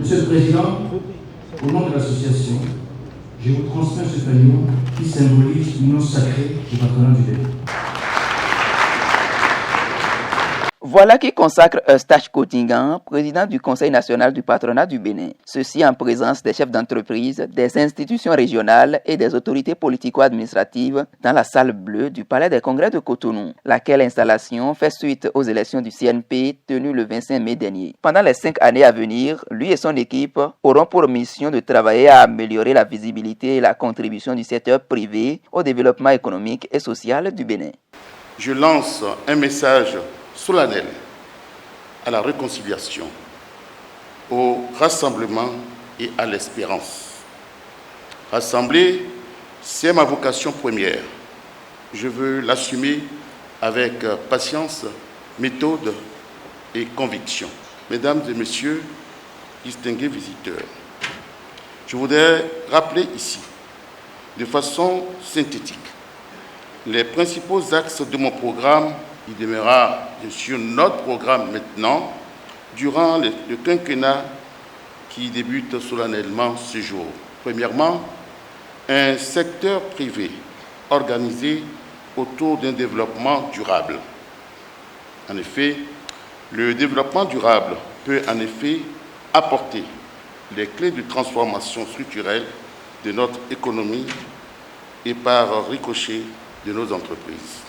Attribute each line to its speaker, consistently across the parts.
Speaker 1: Monsieur le Président, au nom de l'association, je vous transmets ce panier qui symbolise l'union sacrée du patronat du Bénin.
Speaker 2: Voilà qui consacre Eustache Cotingan, président du Conseil national du patronat du Bénin. Ceci en présence des chefs d'entreprise, des institutions régionales et des autorités politico-administratives dans la salle bleue du Palais des Congrès de Cotonou, laquelle installation fait suite aux élections du CNP tenues le 25 mai dernier. Pendant les 5 années à venir, lui et son équipe auront pour mission de travailler à améliorer la visibilité et la contribution du secteur privé au développement économique et social du Bénin.
Speaker 3: Je lance un message solennel à la réconciliation, au rassemblement et à l'espérance. Rassembler, c'est ma vocation première. Je veux l'assumer avec patience, méthode et conviction. Mesdames et messieurs, distingués visiteurs, je voudrais rappeler ici, de façon synthétique, les principaux axes de mon programme. Il demeurera bien sûr notre programme maintenant, durant le quinquennat qui débute solennellement ce jour. Premièrement, un secteur privé organisé autour d'un développement durable. En effet, le développement durable peut en effet apporter les clés de transformation structurelle de notre économie et par ricochet de nos entreprises.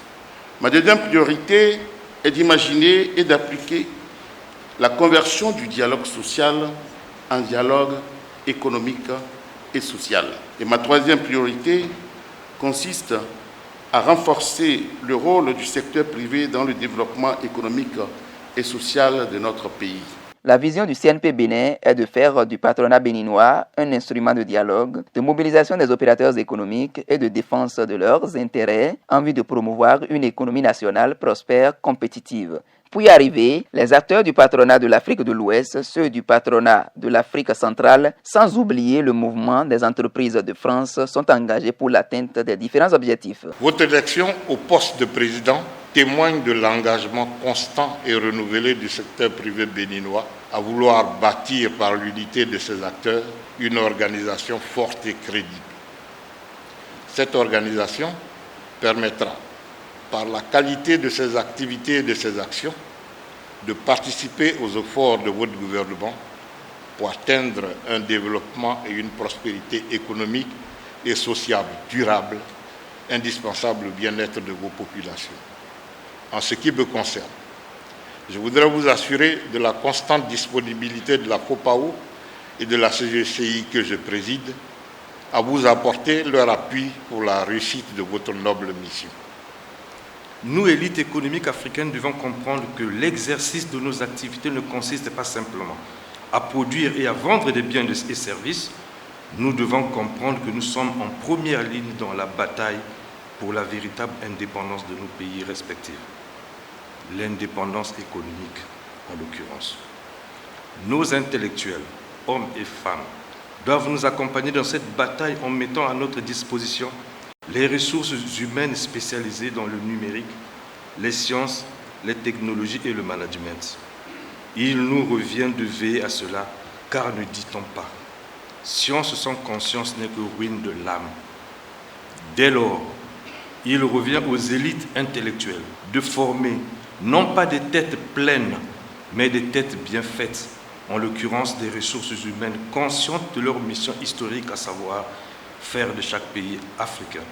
Speaker 3: Ma deuxième priorité est d'imaginer et d'appliquer la conversion du dialogue social en dialogue économique et social. Et ma troisième priorité consiste à renforcer le rôle du secteur privé dans le développement économique et social de notre pays.
Speaker 2: La vision du CNP Bénin est de faire du patronat béninois un instrument de dialogue, de mobilisation des opérateurs économiques et de défense de leurs intérêts en vue de promouvoir une économie nationale prospère, compétitive. Pour y arriver, les acteurs du patronat de l'Afrique de l'Ouest, ceux du patronat de l'Afrique centrale, sans oublier le mouvement des entreprises de France, sont engagés pour l'atteinte des différents objectifs.
Speaker 4: Votre élection au poste de président témoigne de l'engagement constant et renouvelé du secteur privé béninois à vouloir bâtir par l'unité de ses acteurs une organisation forte et crédible. Cette organisation permettra, par la qualité de ses activités et de ses actions, de participer aux efforts de votre gouvernement pour atteindre un développement et une prospérité économique et sociale durable, indispensable au bien-être de vos populations. En ce qui me concerne, je voudrais vous assurer de la constante disponibilité de la FOPAO et de la CGCI que je préside à vous apporter leur appui pour la réussite de votre noble mission.
Speaker 5: Nous, élite économique africaine, devons comprendre que l'exercice de nos activités ne consiste pas simplement à produire et à vendre des biens et services. Nous devons comprendre que nous sommes en première ligne dans la bataille pour la véritable indépendance de nos pays respectifs. L'indépendance économique, en l'occurrence. Nos intellectuels, hommes et femmes, doivent nous accompagner dans cette bataille en mettant à notre disposition les ressources humaines spécialisées dans le numérique, les sciences, les technologies et le management. Il nous revient de veiller à cela, car ne dit-on pas, science sans conscience n'est que ruine de l'âme. Dès lors, il revient aux élites intellectuelles de former non pas des têtes pleines, mais des têtes bien faites, en l'occurrence des ressources humaines conscientes de leur mission historique, à savoir faire de chaque pays africain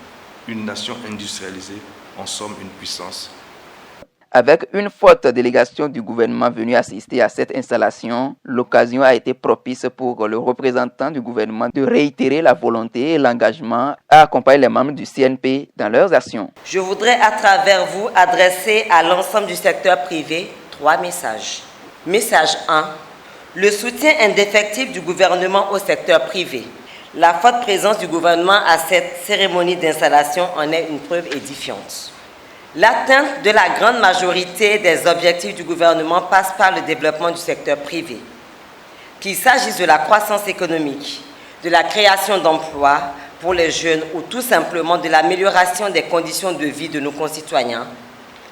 Speaker 5: une nation industrialisée, en somme une puissance.
Speaker 2: Avec une forte délégation du gouvernement venue assister à cette installation, l'occasion a été propice pour le représentant du gouvernement de réitérer la volonté et l'engagement à accompagner les membres du CNP dans leurs actions.
Speaker 6: Je voudrais à travers vous adresser à l'ensemble du secteur privé 3 messages. Message 1. Le soutien indéfectible du gouvernement au secteur privé. La forte présence du gouvernement à cette cérémonie d'installation en est une preuve édifiante. L'atteinte de la grande majorité des objectifs du gouvernement passe par le développement du secteur privé. Qu'il s'agisse de la croissance économique, de la création d'emplois pour les jeunes ou tout simplement de l'amélioration des conditions de vie de nos concitoyens,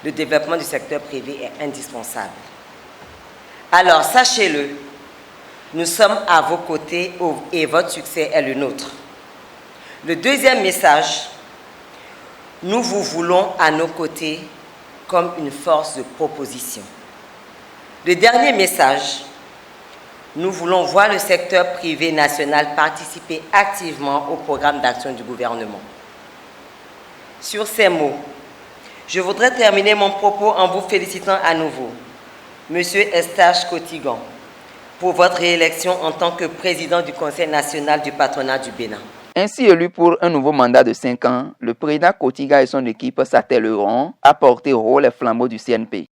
Speaker 6: le développement du secteur privé est indispensable. Alors, sachez-le, Nous sommes à vos côtés et votre succès est le nôtre. Le deuxième message, nous vous voulons à nos côtés comme une force de proposition. Le dernier message, nous voulons voir le secteur privé national participer activement au programme d'action du gouvernement. Sur ces mots, je voudrais terminer mon propos en vous félicitant à nouveau, Monsieur Eustache Kotiguan, pour votre réélection en tant que président du Conseil national du patronat du Bénin.
Speaker 2: Ainsi élu pour un nouveau mandat de 5 ans, le président Kotiga et son équipe s'attelleront à porter haut les flambeaux du CNP.